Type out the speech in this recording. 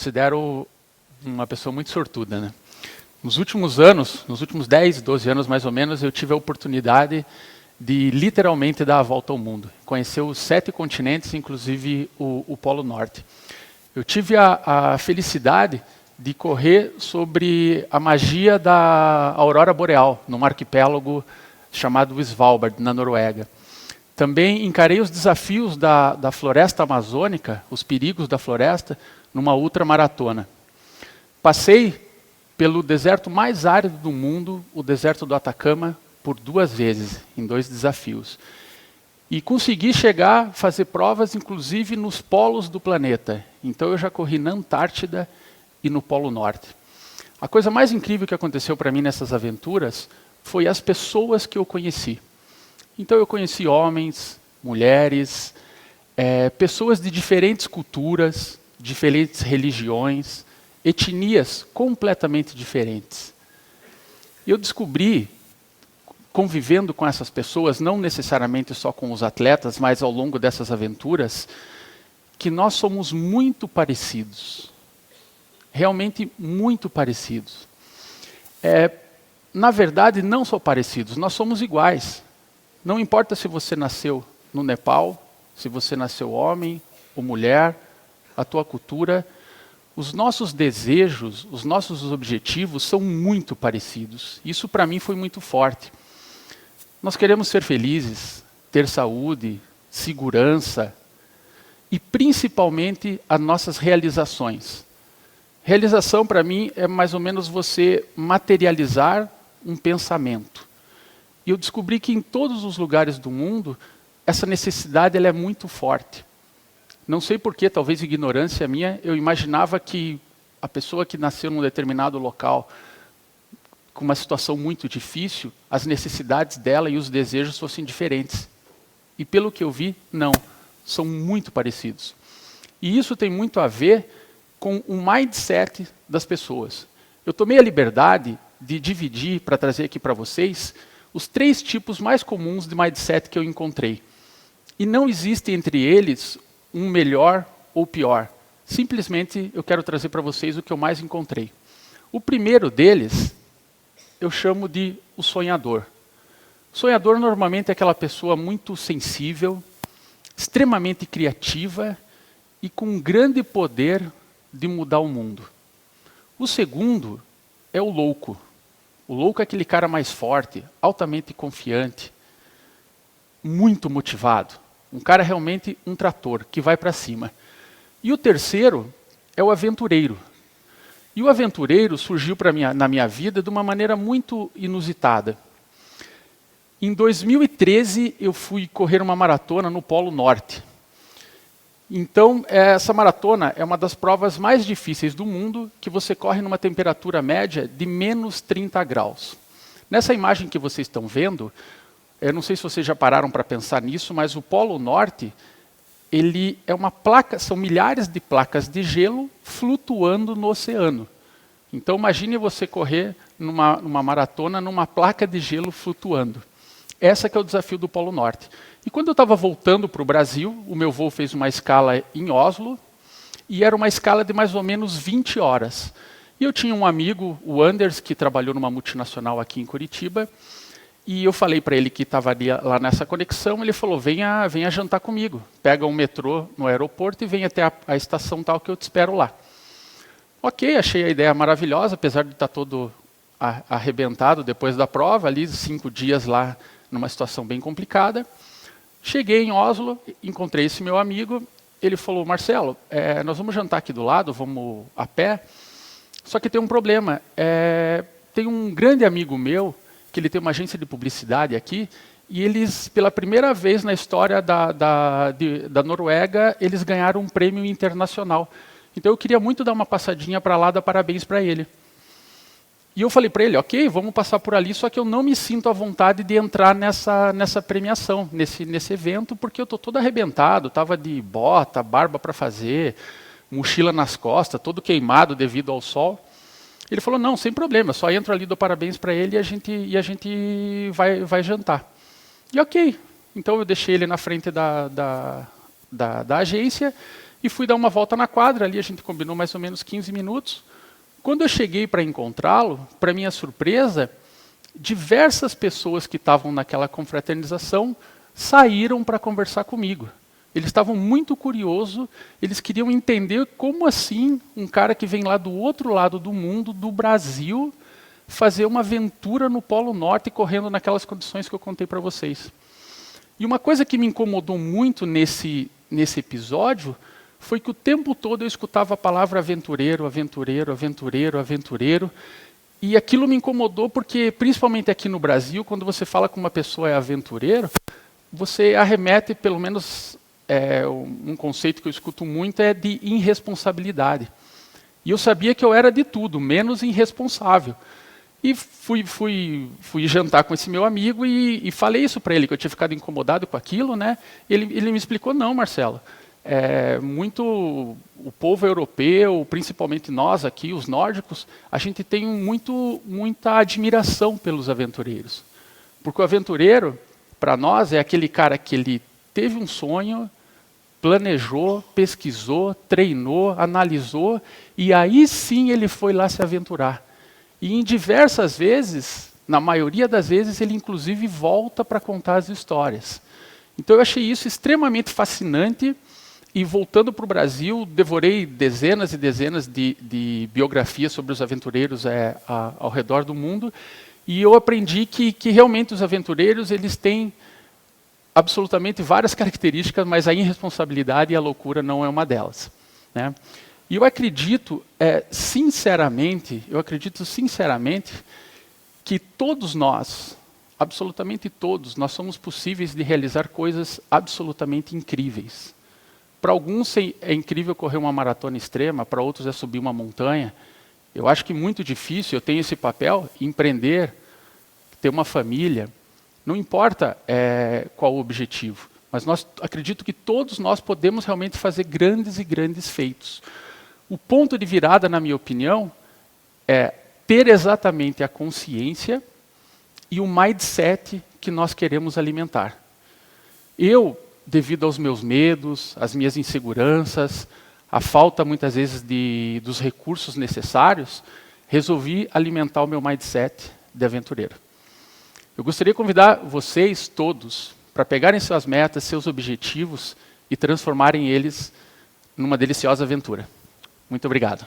considero uma pessoa muito sortuda, né? Nos últimos anos, nos últimos 10, 12 anos mais ou menos, eu tive a oportunidade de literalmente dar a volta ao mundo. Conhecer os 7 continentes, inclusive o Polo Norte. Eu tive a felicidade de correr sobre a magia da aurora boreal, num arquipélago chamado Svalbard, na Noruega. Também encarei os desafios da floresta amazônica, os perigos da floresta, numa ultramaratona. Passei pelo deserto mais árido do mundo, o deserto do Atacama, por 2 vezes, em 2 desafios. E consegui chegar, fazer provas, inclusive, nos polos do planeta. Então eu já corri na Antártida e no Polo Norte. A coisa mais incrível que aconteceu para mim nessas aventuras foi as pessoas que eu conheci. Então eu conheci homens, mulheres, pessoas de diferentes culturas, diferentes religiões, etnias completamente diferentes. E eu descobri, convivendo com essas pessoas, não necessariamente só com os atletas, mas ao longo dessas aventuras, que nós somos muito parecidos. Realmente muito parecidos. Na verdade, não só parecidos, nós somos iguais. Não importa se você nasceu no Nepal, se você nasceu homem ou mulher, a tua cultura, os nossos desejos, os nossos objetivos são muito parecidos. Isso para mim foi muito forte. Nós queremos ser felizes, ter saúde, segurança e principalmente as nossas realizações. Realização para mim é mais ou menos você materializar um pensamento. E eu descobri que em todos os lugares do mundo, essa necessidade ela é muito forte. Não sei porquê, talvez ignorância minha, eu imaginava que a pessoa que nasceu num determinado local, com uma situação muito difícil, as necessidades dela e os desejos fossem diferentes. E pelo que eu vi, não, são muito parecidos. E isso tem muito a ver com o mindset das pessoas. Eu tomei a liberdade de dividir, para trazer aqui para vocês, os 3 tipos mais comuns de mindset que eu encontrei. E não existe entre eles um melhor ou pior. Simplesmente eu quero trazer para vocês o que eu mais encontrei. O primeiro deles, eu chamo de o sonhador. O sonhador normalmente é aquela pessoa muito sensível, extremamente criativa e com um grande poder de mudar o mundo. O segundo é o louco. O louco é aquele cara mais forte, altamente confiante, muito motivado. Um cara realmente um trator, que vai para cima. E o terceiro é o aventureiro. E o aventureiro surgiu na minha vida de uma maneira muito inusitada. Em 2013, eu fui correr uma maratona no Polo Norte. Então, essa maratona é uma das provas mais difíceis do mundo, que você corre numa temperatura média de menos 30 graus. Nessa imagem que vocês estão vendo, eu não sei se vocês já pararam para pensar nisso, mas o Polo Norte, ele é uma placa, são milhares de placas de gelo flutuando no oceano. Então imagine você correr numa maratona numa placa de gelo flutuando. Essa que é o desafio do Polo Norte. E quando eu estava voltando para o Brasil, o meu voo fez uma escala em Oslo, e era uma escala de mais ou menos 20 horas. E eu tinha um amigo, o Anders, que trabalhou numa multinacional aqui em Curitiba, e eu falei para ele que estava lá nessa conexão, ele falou, venha jantar comigo, pega um metrô no aeroporto e vem até a estação tal que eu te espero lá. Ok, achei a ideia maravilhosa, apesar de estar todo arrebentado depois da prova, ali 5 dias lá numa situação bem complicada. Cheguei em Oslo, encontrei esse meu amigo, ele falou, Marcelo, nós vamos jantar aqui do lado, vamos a pé, só que tem um problema, tem um grande amigo meu, que ele tem uma agência de publicidade aqui, e eles, pela primeira vez na história da Noruega, eles ganharam um prêmio internacional. Então eu queria muito dar uma passadinha para lá, dar parabéns para ele. E eu falei para ele, ok, vamos passar por ali, só que eu não me sinto à vontade de entrar nessa premiação, nesse evento, porque eu estou todo arrebentado, estava de bota, barba para fazer, mochila nas costas, todo queimado devido ao sol. Ele falou, não, sem problema, só entro ali, dou parabéns para ele e a gente vai jantar. E ok, então eu deixei ele na frente da agência e fui dar uma volta na quadra, ali a gente combinou mais ou menos 15 minutos. Quando eu cheguei para encontrá-lo, para minha surpresa, diversas pessoas que estavam naquela confraternização saíram para conversar comigo. Eles estavam muito curiosos, eles queriam entender como assim um cara que vem lá do outro lado do mundo, do Brasil, fazer uma aventura no Polo Norte correndo naquelas condições que eu contei para vocês. E uma coisa que me incomodou muito nesse episódio foi que o tempo todo eu escutava a palavra aventureiro, aventureiro, aventureiro, aventureiro. E aquilo me incomodou porque, principalmente aqui no Brasil, quando você fala com uma pessoa é aventureiro, você arremete, pelo menos um conceito que eu escuto muito, é de irresponsabilidade. E eu sabia que eu era de tudo, menos irresponsável. E fui jantar com esse meu amigo e falei isso para ele, que eu tinha ficado incomodado com aquilo, né? Ele me explicou, não, Marcelo, o povo europeu, principalmente nós aqui, os nórdicos, a gente tem muita admiração pelos aventureiros. Porque o aventureiro, para nós, é aquele cara que ele teve um sonho, planejou, pesquisou, treinou, analisou, e aí sim ele foi lá se aventurar. E em diversas vezes, na maioria das vezes, ele inclusive volta para contar as histórias. Então eu achei isso extremamente fascinante, e voltando para o Brasil, devorei dezenas e dezenas de biografias sobre os aventureiros ao redor do mundo, e eu aprendi que realmente os aventureiros eles têm absolutamente várias características, mas a irresponsabilidade e a loucura não é uma delas, né? E eu acredito sinceramente que todos nós, absolutamente todos, nós somos possíveis de realizar coisas absolutamente incríveis. Para alguns é incrível correr uma maratona extrema, para outros é subir uma montanha. Eu acho que muito difícil, eu tenho esse papel, empreender, ter uma família, não importa qual o objetivo, mas acredito que todos nós podemos realmente fazer grandes e grandes feitos. O ponto de virada, na minha opinião, é ter exatamente a consciência e o mindset que nós queremos alimentar. Eu, devido aos meus medos, às minhas inseguranças, a falta muitas vezes dos recursos necessários, resolvi alimentar o meu mindset de aventureiro. Eu gostaria de convidar vocês todos para pegarem suas metas, seus objetivos e transformarem eles numa deliciosa aventura. Muito obrigado.